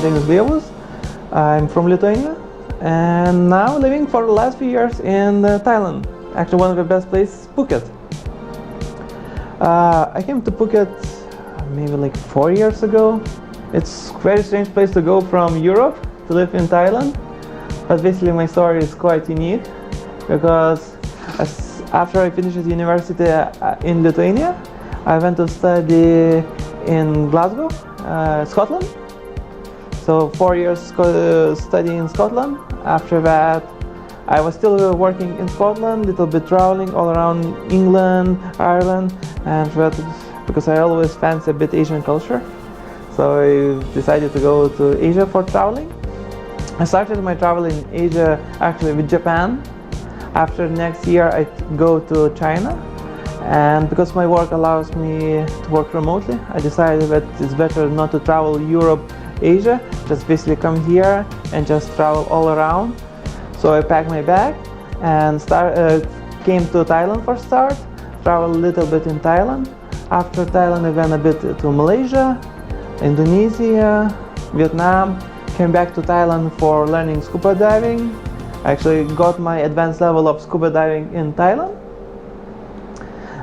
name is Dainius. I'm from Lithuania and now living for the last few years in Thailand. Actually, one of the best places, Phuket. I came to Phuket maybe like 4 years ago. It's a very strange place to go from Europe to live in Thailand. But basically my story is quite unique because after I finished university in Lithuania, I went to study in Glasgow, Scotland. So 4 years studying in Scotland. After that, I was still working in Scotland, little bit traveling all around England, Ireland, and because I always fancy a bit Asian culture. So I decided to go to Asia for traveling. I started my travel in Asia actually with Japan. After next year I go to China, and because my work allows me to work remotely, I decided that it's better not to travel Europe, Asia, just basically come here and just travel all around. So I packed my bag and came to Thailand for start, traveled a little bit in Thailand. After Thailand I went a bit to Malaysia, Indonesia, Vietnam, came back to Thailand for learning scuba diving. I actually got my advanced level of scuba diving in Thailand.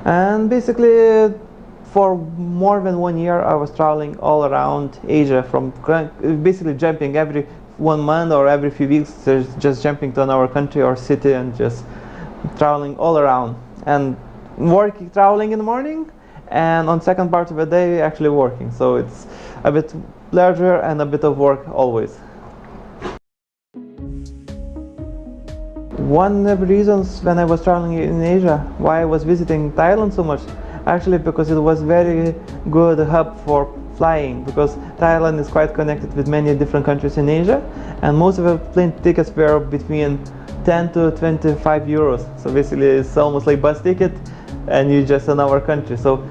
And basically for more than 1 year I was traveling all around Asia, from basically jumping every 1 month or every few weeks, just jumping to another country or city and just traveling all around. And traveling in the morning, and on second part of the day actually working. So it's a bit leisure and a bit of work always. One of the reasons when I was traveling in Asia, why I was visiting Thailand so much, actually because it was very good hub for flying, because Thailand is quite connected with many different countries in Asia, and most of the plane tickets were between 10 to 25 euros. So basically it's almost like bus ticket and you just in our country. So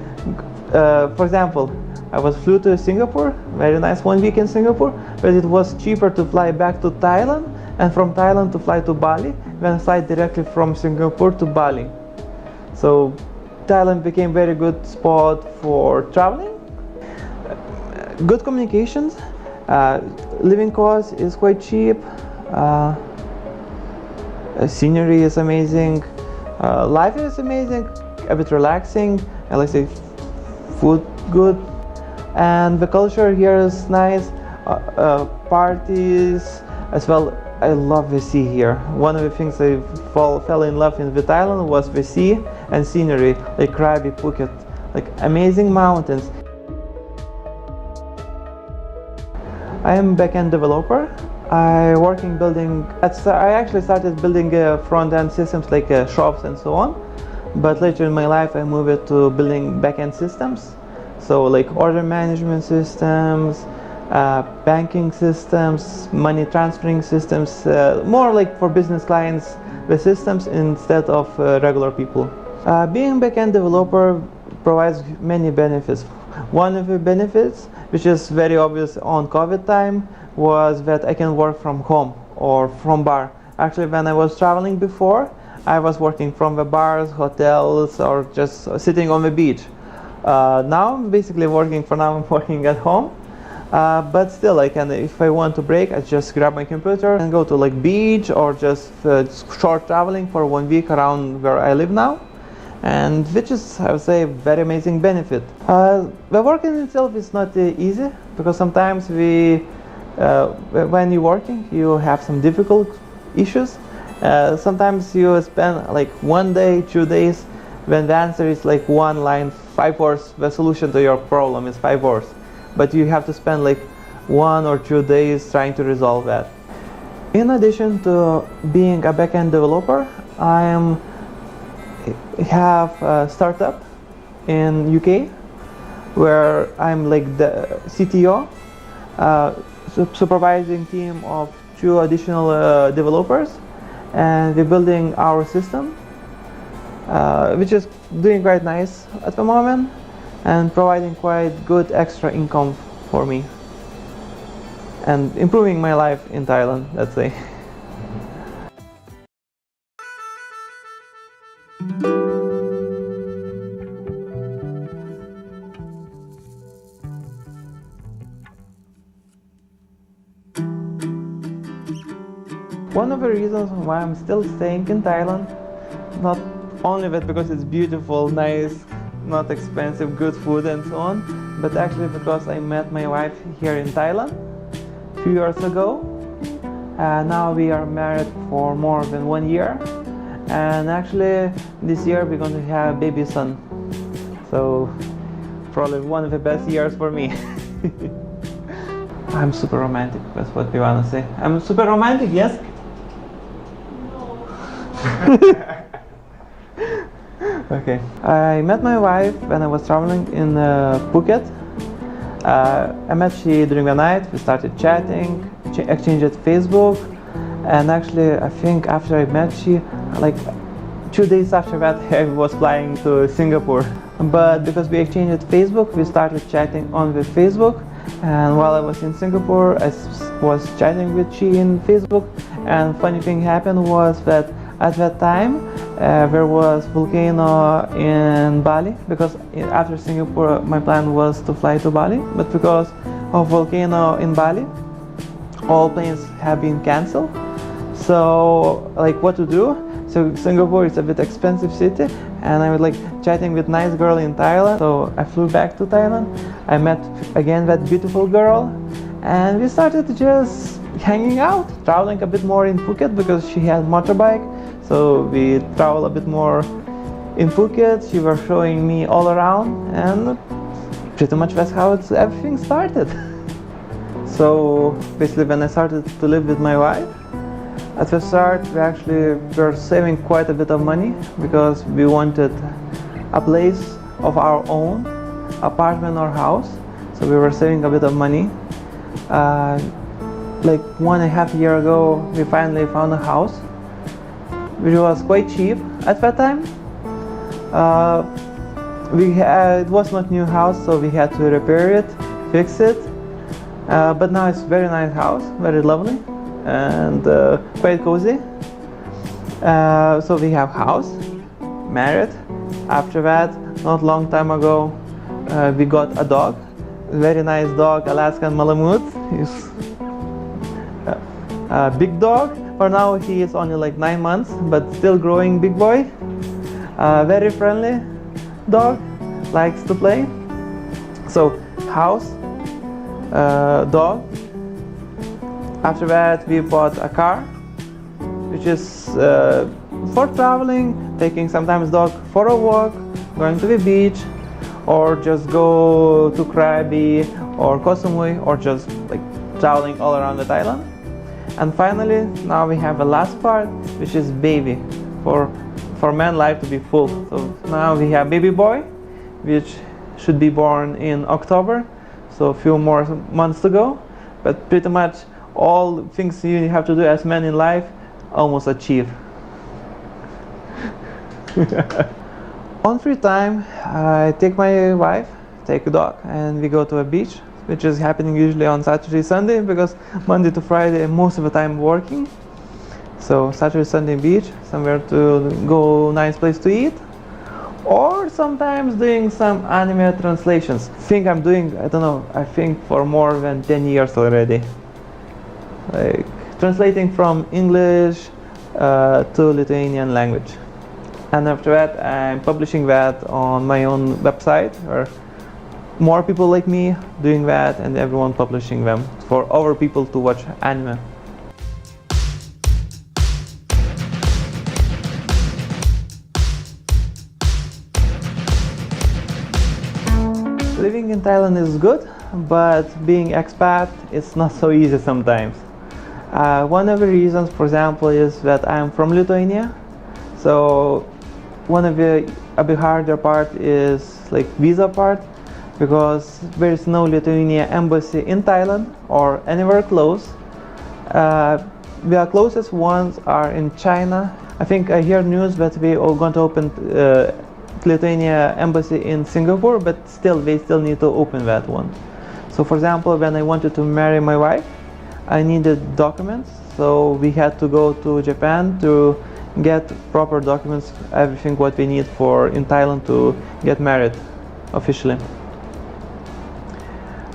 for example, I flew to Singapore, very nice 1 week in Singapore, but it was cheaper to fly back to Thailand and from Thailand to fly to Bali than fly directly from Singapore to Bali. So Thailand became very good spot for traveling. Good communications, living cost is quite cheap, scenery is amazing, life is amazing, a bit relaxing, and let's say food good, and the culture here is nice, parties as well. I love the sea here. One of the things I fell in love with Thailand was the sea and scenery, like Krabi, Phuket, like amazing mountains. I am back-end developer. I actually started building front-end systems like shops and so on, but later in my life I moved to building back-end systems, so like order management systems, banking systems, money transferring systems, more like for business clients the systems instead of regular people. Being back-end developer provides many benefits. One of the benefits, which is very obvious on COVID time, was that I can work from home or from bar. Actually, when I was traveling before, I was working from the bars, hotels, or just sitting on the beach. Now I'm basically working at home. But still, I can, if I want to break, I just grab my computer and go to like beach or just short traveling for 1 week around where I live now, and which is, I would say, a very amazing benefit. The work in itself is not easy, because sometimes when you're working, you have some difficult issues. Sometimes you spend like 1 day, 2 days, when the answer is like 1 line, 5 words, the solution to your problem is 5 words. But you have to spend like 1 or 2 days trying to resolve that. In addition to being a backend developer, I have a startup in UK where I'm like the CTO, supervising team of 2 additional developers, and we're building our system, which is doing quite nice at the moment and providing quite good extra income for me and improving my life in Thailand, let's say. One of the reasons why I'm still staying in Thailand, not only that because it's beautiful, nice, not expensive, good food and so on, but actually because I met my wife here in Thailand a few years ago. Now we are married for more than 1 year, and actually this year we're going to have a baby son. So probably one of the best years for me. I'm super romantic, that's what we want to say. I'm super romantic, yes? Okay. I met my wife when I was traveling in Phuket. I met she during the night, we started chatting, exchanged Facebook, and actually I think after I met she, like 2 days after that I was flying to Singapore. But because we exchanged Facebook, we started chatting on the Facebook, and while I was in Singapore I was chatting with she in Facebook, and funny thing happened was that at that time there was volcano in Bali, because after Singapore my plan was to fly to Bali, but because of volcano in Bali all planes have been cancelled. So like what to do? So Singapore is a bit expensive city, and I was like chatting with nice girl in Thailand. So I flew back to Thailand. I met again that beautiful girl, and we started just hanging out, traveling a bit more in Phuket because she had motorbike. So we travel a bit more in Phuket. She was showing me all around, and pretty much that's how everything started. So basically when I started to live with my wife, at the start we were saving quite a bit of money because we wanted a place of our own, apartment or house. So we were saving a bit of money. Like 1.5 years ago we finally found a house which was quite cheap at that time. It was not new house, so we had to repair it, fix it. But now it's very nice house, very lovely and quite cozy. So we have house, married. After that, not long time ago, we got a dog, very nice dog, Alaskan Malamute. He's a big dog. For now he is only like 9 months, but still growing big boy. Very friendly dog, likes to play. So house, dog. After that we bought a car, which is for traveling, taking sometimes dog for a walk, going to the beach, or just go to Krabi or Koh Samui, or just like traveling all around the Thailand. And finally, now we have the last part, which is baby, for man life to be full. So now we have baby boy, which should be born in October, so a few more months to go. But pretty much all things you have to do as men in life almost achieved. On free time, I take my wife, take a dog, and we go to a beach, which is happening usually on Saturday, Sunday, because Monday to Friday most of the time working. So Saturday, Sunday beach, somewhere to go, nice place to eat, or sometimes doing some anime translations. Think I'm doing, I don't know, I think for more than 10 years already. Like translating from English to Lithuanian language. And after that I'm publishing that on my own website, where more people like me doing that, and everyone publishing them for other people to watch anime. Living in Thailand is good, but being expat is not so easy sometimes. One of the reasons, for example, is that I'm from Lithuania. So one of the a bit harder part is like visa part, because there is no Lithuania embassy in Thailand or anywhere close. The closest ones are in China. I think I hear news that we are going to open Lithuania embassy in Singapore, but still they still need to open that one. So for example, when I wanted to marry my wife, I needed documents, so we had to go to Japan to get proper documents, everything what we need for in Thailand to get married officially.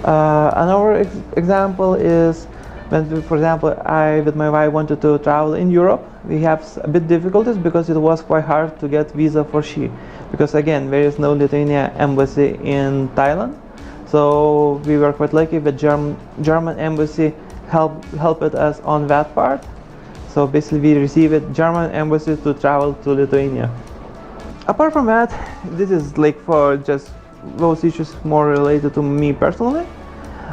Another example is When, for example, I with my wife wanted to travel in Europe, we have a bit difficulties because it was quite hard to get visa for she. Because again, there is no Lithuania embassy in Thailand. So we were quite lucky that German embassy helped us on that part. So basically we received German embassy to travel to Lithuania. Apart from that, this is like for just those issues more related to me personally.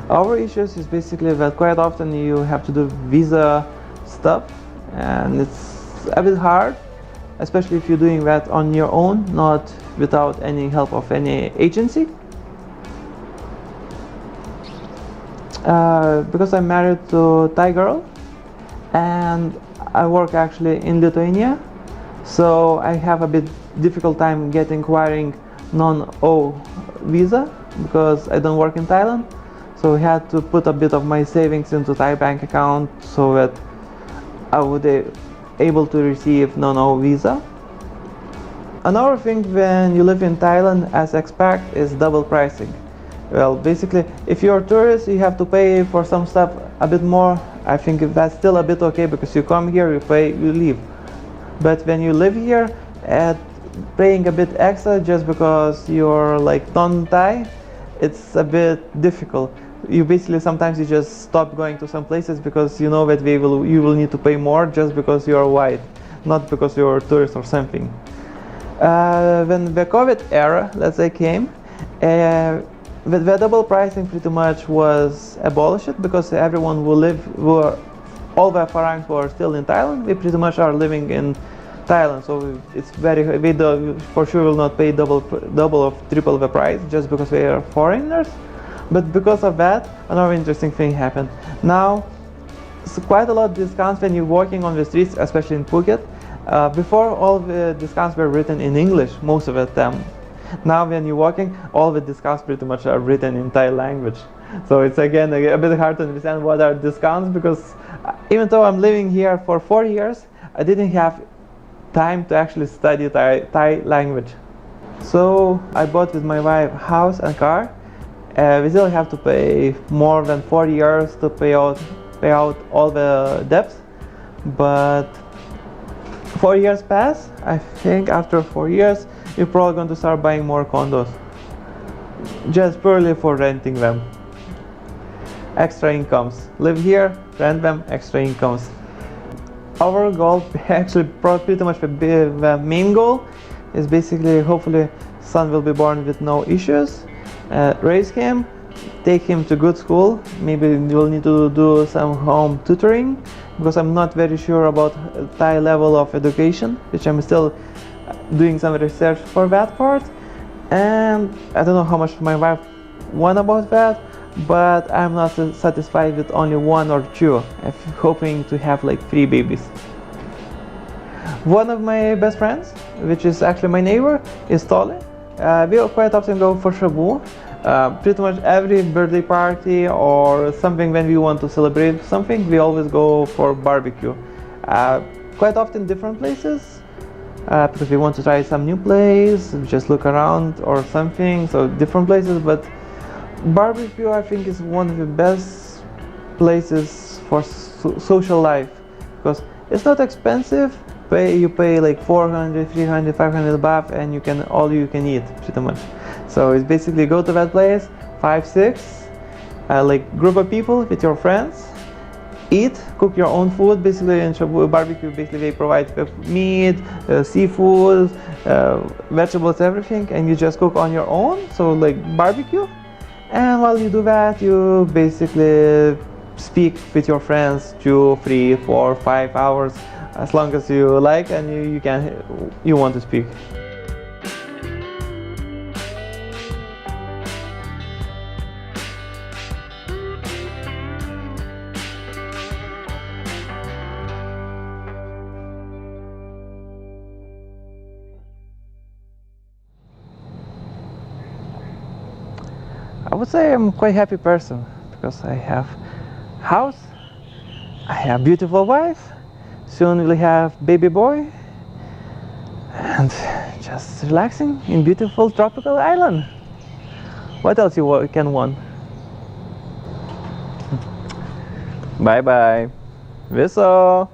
Our issues is basically that quite often you have to do visa stuff, and it's a bit hard, especially if you're doing that on your own, not without any help of any agency. Because I'm married to a Thai girl and I work actually in Lithuania, so I have a bit difficult time acquiring non-O visa because I don't work in Thailand. So I had to put a bit of my savings into Thai bank account so that I would be able to receive non-O visa. Another thing when you live in Thailand as expat is double pricing. Well, basically, if you're a tourist, you have to pay for some stuff a bit more. I think that's still a bit okay because you come here, you pay, you leave. But when you live here, paying a bit extra just because you're like non-Thai, it's a bit difficult. You basically sometimes you just stop going to some places because you know that you will need to pay more just because you're white, not because you're a tourist or something. When the COVID era, let's say, came, the double pricing pretty much was abolished because everyone all the foreigners who are still in Thailand, we pretty much are living in Thailand, so it's we for sure will not pay double or triple the price just because we are foreigners. But because of that, another interesting thing happened. Now, it's quite a lot of discounts when you're walking on the streets, especially in Phuket. Before, all the discounts were written in English, most of the time. Now, when you're walking, all the discounts pretty much are written in Thai language. So it's again a bit hard to understand what are discounts because even though I'm living here for 4 years, I didn't have time to actually study Thai language. So I bought with my wife house and car. We still have to pay more than 4 years to pay out all the debts, but 4 years pass. I think after 4 years you're probably going to start buying more condos just purely for renting them. Extra incomes. Live here, rent them, extra incomes. Our goal, actually pretty much the main goal, is basically hopefully son will be born with no issues, raise him, take him to good school. Maybe we'll need to do some home tutoring because I'm not very sure about Thai level of education, which I'm still doing some research for that part. And I don't know how much my wife wants about that, but I'm not satisfied with only 1 or 2. I'm hoping to have like 3 babies. One of my best friends, which is actually my neighbor, is Tole. We quite often go for shabu. Pretty much every birthday party or something when we want to celebrate something, we always go for barbecue. Quite often different places, because we want to try some new place, just look around or something, so different places. But barbecue, I think, is one of the best places for social life because it's not expensive. You pay like 400, 300, 500 baht and you can eat pretty much. So it's basically go to that place, 5, 6, like group of people with your friends, eat, cook your own food. Basically in shabu barbecue, basically they provide meat, seafood, vegetables, everything, and you just cook on your own. So like barbecue. And while you do that, you basically speak with your friends 2, 3, 4, 5 hours, as long as you like and you want to speak. I would say I'm quite happy person because I have house, I have beautiful wife, soon we'll have baby boy, and just relaxing in beautiful tropical island. What else you can want? Bye bye. Viso.